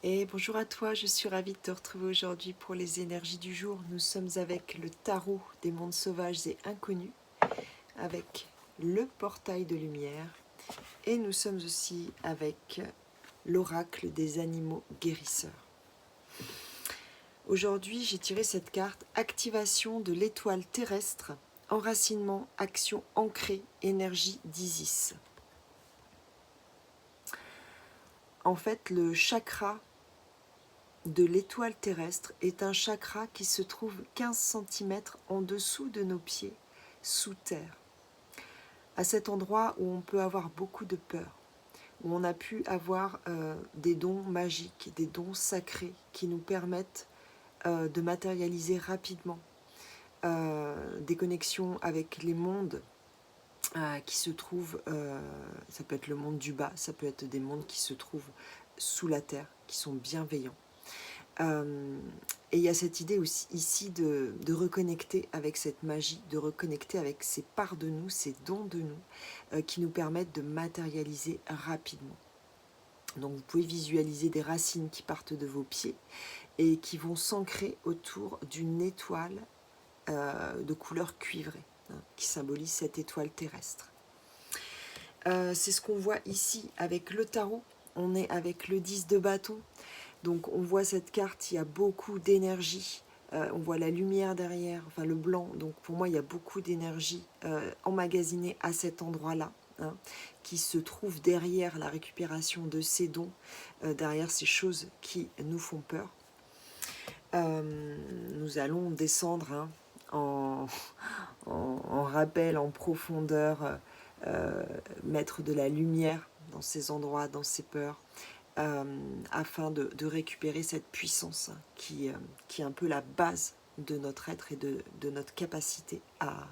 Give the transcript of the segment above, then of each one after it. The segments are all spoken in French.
Et bonjour à toi, je suis ravie de te retrouver aujourd'hui pour les énergies du jour. Nous sommes avec le tarot des mondes sauvages et inconnus, avec le portail de lumière, et nous sommes aussi avec l'oracle des animaux guérisseurs. Aujourd'hui, j'ai tiré cette carte, activation de l'étoile terrestre, enracinement, action ancrée, énergie d'Isis. En fait, le chakra de l'étoile terrestre est un chakra qui se trouve 15 cm en dessous de nos pieds, sous terre. À cet endroit où on peut avoir beaucoup de peur, où on a pu avoir des dons magiques, des dons sacrés qui nous permettent de matérialiser rapidement des connexions avec les mondes qui se trouvent, ça peut être le monde du bas, ça peut être des mondes qui se trouvent sous la terre, qui sont bienveillants. Et il y a cette idée aussi ici de reconnecter avec cette magie, de reconnecter avec ces parts de nous, ces dons de nous, qui nous permettent de matérialiser rapidement. Donc vous pouvez visualiser des racines qui partent de vos pieds et qui vont s'ancrer autour d'une étoile de couleur cuivrée, qui symbolise cette étoile terrestre. C'est ce qu'on voit ici avec le tarot. On est avec le 10 de bâton. Donc on voit cette carte, il y a beaucoup d'énergie, on voit la lumière derrière, enfin le blanc, donc pour moi il y a beaucoup d'énergie emmagasinée à cet endroit-là, qui se trouve derrière la récupération de ces dons, derrière ces choses qui nous font peur. Nous allons descendre en rappel, en profondeur, mettre de la lumière dans ces endroits, dans ces peurs, afin de récupérer cette puissance qui est un peu la base de notre être et de notre capacité à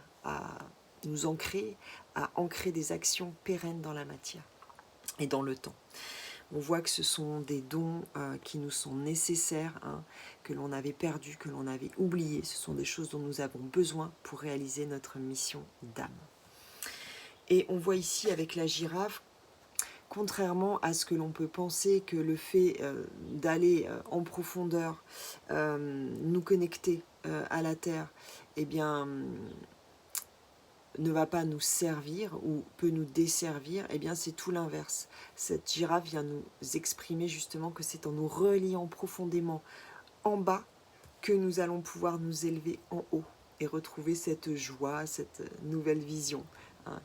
nous ancrer, à ancrer des actions pérennes dans la matière et dans le temps. On voit que ce sont des dons qui nous sont nécessaires, que l'on avait perdus, que l'on avait oubliés. Ce sont des choses dont nous avons besoin pour réaliser notre mission d'âme. Et on voit ici avec la girafe, contrairement à ce que l'on peut penser, que le fait d'aller en profondeur, nous connecter à la Terre, eh bien, ne va pas nous servir ou peut nous desservir, eh bien c'est tout l'inverse. Cette girafe vient nous exprimer justement que c'est en nous reliant profondément en bas que nous allons pouvoir nous élever en haut et retrouver cette joie, cette nouvelle vision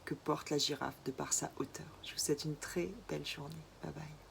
que porte la girafe de par sa hauteur. Je vous souhaite une très belle journée. Bye bye.